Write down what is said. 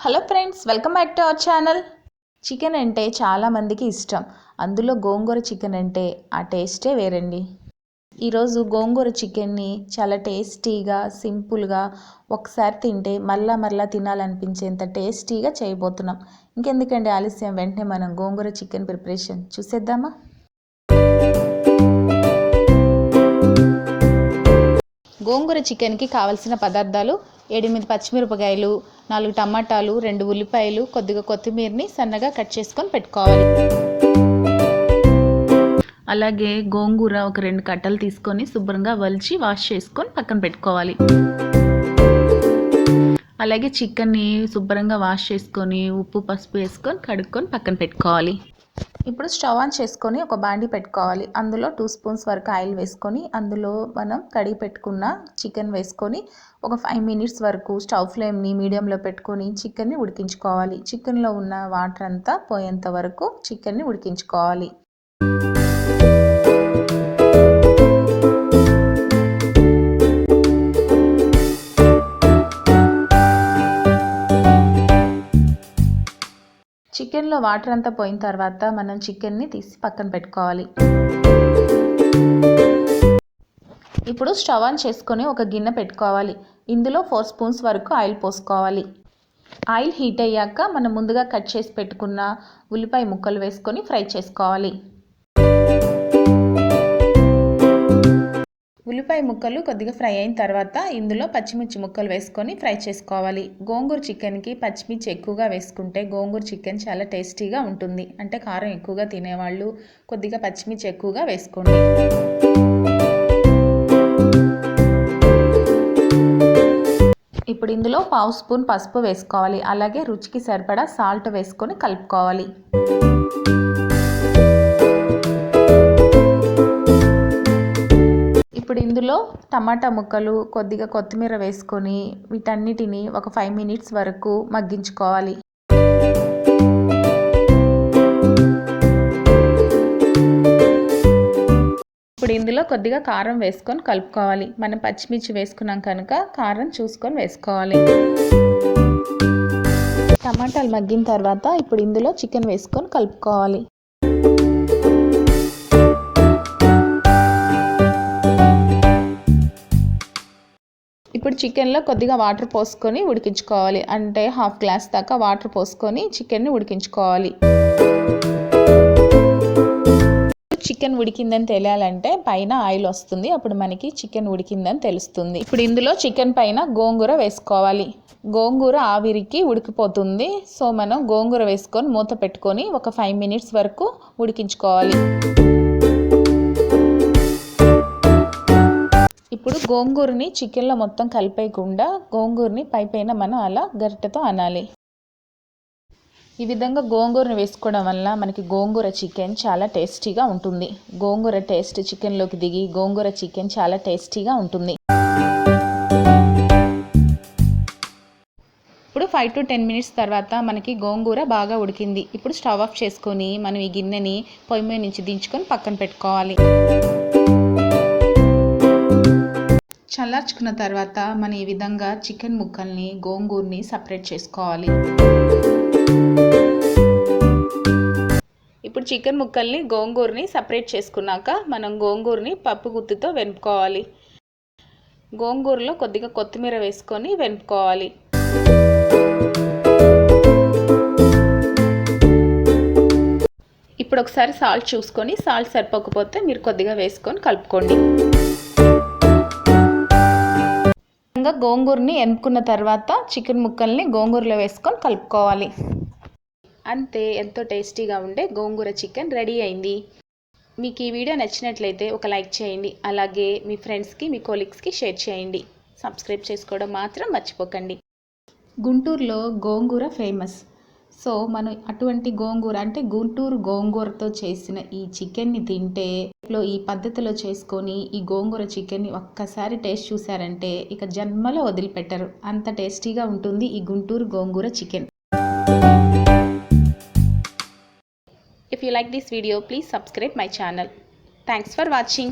Hello friends, welcome back to our channel. Chicken అంటే చాలా మందికి ఇష్టం. అందులో గోంగూర చికెన్ అంటే ఆ టేస్టే వేరండి. ఈరోజు గోంగూర చికెన్ని చాలా టేస్టీగా, సింపుల్గా ఒకసారి తింటే మళ్ళా తినాలనిపించేంత టేస్టీగా చేయబోతున్నాం. ఇంకెందుకండి ఆలస్యం, వెంటనే మనం గోంగూర చికెన్ ప్రిపరేషన్ చూసేద్దామా? గోంగూర చికెన్కి కావలసిన పదార్థాలు: 8 పచ్చిమిరపకాయలు, 4 టమాటాలు, 2 ఉల్లిపాయలు, కొద్దిగా కొత్తిమీరని సన్నగా కట్ చేసుకొని పెట్టుకోవాలి. అలాగే గోంగూర ఒక 2 కట్టలు తీసుకొని శుభ్రంగా వలిచి వాష్ చేసుకొని పక్కన పెట్టుకోవాలి. అలాగే చికెన్ని శుభ్రంగా వాష్ చేసుకొని ఉప్పు పసుపు వేసుకొని కడుక్కొని పక్కన పెట్టుకోవాలి. ఇప్పుడు స్టవ్ ఆన్ చేసుకొని ఒక బాండి పెట్టుకోవాలి. అందులో 2 స్పూన్స్ వరకు ఆయిల్ వేసుకొని అందులో మనం కడిగి పెట్టుకున్న చికెన్ వేసుకొని ఒక 5 మినిట్స్ వరకు స్టవ్ ఫ్లేమ్ని మీడియంలో పెట్టుకొని చికెన్ని ఉడికించుకోవాలి. చికెన్లో ఉన్న వాటర్ అంతా పోయేంత వరకు చికెన్ని ఉడికించుకోవాలి. చికెన్లో వాటర్ అంతా పోయిన తర్వాత మనం చికెన్ని తీసి పక్కన పెట్టుకోవాలి. ఇప్పుడు స్టవ్ ఆన్ చేసుకొని ఒక గిన్నె పెట్టుకోవాలి. ఇందులో 4 స్పూన్స్ వరకు ఆయిల్ పోసుకోవాలి. ఆయిల్ హీట్ అయ్యాక మనం ముందుగా కట్ చేసి పెట్టుకున్న ఉల్లిపాయ ముక్కలు వేసుకొని ఫ్రై చేసుకోవాలి. ఉల్లిపాయ ముక్కలు కొద్దిగా ఫ్రై అయిన తర్వాత ఇందులో పచ్చిమిర్చి ముక్కలు వేసుకొని ఫ్రై చేసుకోవాలి. గోంగూర చికెన్కి పచ్చిమిర్చి ఎక్కువగా వేసుకుంటే గోంగూర చికెన్ చాలా టేస్టీగా ఉంటుంది. అంటే కారం ఎక్కువగా తినేవాళ్ళు కొద్దిగా పచ్చిమిర్చి ఎక్కువగా వేసుకోండి. ఇప్పుడు ఇందులో 1/2 స్పూన్ పసుపు వేసుకోవాలి. అలాగే రుచికి సరిపడా సాల్ట్ వేసుకొని కలుపుకోవాలి. ఇప్పుడు ఇందులో టమాటా ముక్కలు, కొద్దిగా కొత్తిమీర వేసుకొని వీటన్నిటిని ఒక 5 మినిట్స్ వరకు మగ్గించుకోవాలి. ఇప్పుడు ఇందులో కొద్దిగా కారం వేసుకొని కలుపుకోవాలి. మనం పచ్చిమిర్చి వేసుకున్నాం కనుక కారం చూసుకొని వేసుకోవాలి. టమాటాలు మగ్గిన తర్వాత ఇప్పుడు ఇందులో చికెన్ వేసుకొని కలుపుకోవాలి. ఇప్పుడు చికెన్లో కొద్దిగా వాటర్ పోసుకొని ఉడికించుకోవాలి. అంటే 1/2 గ్లాస్ దాకా వాటర్ పోసుకొని చికెన్ని ఉడికించుకోవాలి. చికెన్ ఉడికిందని తెలియాలంటే పైన ఆయిల్ వస్తుంది. అప్పుడు మనకి చికెన్ ఉడికిందని తెలుస్తుంది. ఇప్పుడు ఇందులో చికెన్ పైన గోంగూర వేసుకోవాలి. గోంగూర ఆవిరికి ఉడికిపోతుంది. సో మనం గోంగూర వేసుకొని మూత పెట్టుకొని ఒక 5 మినిట్స్ వరకు ఉడికించుకోవాలి. ఇప్పుడు గోంగూరని చికెన్లో మొత్తం కలిపేయకుండా గోంగూరని పైన మనం అలా గరిటెతో అనాలి. ఈ విధంగా గోంగూరని వేసుకోవడం వల్ల మనకి గోంగూర చికెన్ చాలా టేస్టీగా ఉంటుంది. గోంగూర టేస్ట్ చికెన్లోకి దిగి గోంగూర చికెన్ చాలా టేస్టీగా ఉంటుంది. ఇప్పుడు 5 to 10 మినిట్స్ తర్వాత మనకి గోంగూర బాగా ఉడికింది. ఇప్పుడు స్టవ్ ఆఫ్ చేసుకొని మనం ఈ గిన్నెని పొయ్యి మీద నుంచి దించుకొని పక్కన పెట్టుకోవాలి. చల్లార్చుకున్న తర్వాత మనం ఈ విధంగా చికెన్ ముక్కల్ని గోంగూరని సపరేట్ చేసుకోవాలి. ఇప్పుడు చికెన్ ముక్కల్ని గోంగూరని సపరేట్ చేసుకున్నాక మనం గోంగూరని పప్పు గుత్తితో వెనుపుకోవాలి. గోంగూరలో కొద్దిగా కొత్తిమీర వేసుకొని వెనుపుకోవాలి. ఇప్పుడు ఒకసారి సాల్ట్ చూసుకొని సాల్ట్ సరిపోకపోతే మీరు కొద్దిగా వేసుకొని కలుపుకోండి. గోంగూరని ఎనుపుకున్న తర్వాత చికెన్ ముక్కల్ని గోంగూరలో వేసుకొని కలుపుకోవాలి. అంతే, ఎంతో టేస్టీగా ఉండే గోంగూర చికెన్ రెడీ అయింది. మీకు ఈ వీడియో నచ్చినట్లయితే ఒక లైక్ చేయండి. అలాగే మీ ఫ్రెండ్స్కి, మీ కొలీగ్స్కి షేర్ చేయండి. సబ్స్క్రైబ్ చేసుకోవడం మాత్రం మర్చిపోకండి. గుంటూరులో గోంగూర ఫేమస్. సో మనం అటువంటి గోంగూర అంటే గుంటూరు గోంగూరతో చేసిన ఈ చికెన్ని తింటే ఈ పద్ధతిలో చేసుకొని ఈ గోంగూర చికెన్ని ఒక్కసారి టేస్ట్ చూసారంటే ఇక జన్మలో వదిలిపెట్టరు. అంత టేస్టీగా ఉంటుంది ఈ గుంటూరు గోంగూర chicken. If you like this video, please subscribe my channel. Thanks for watching.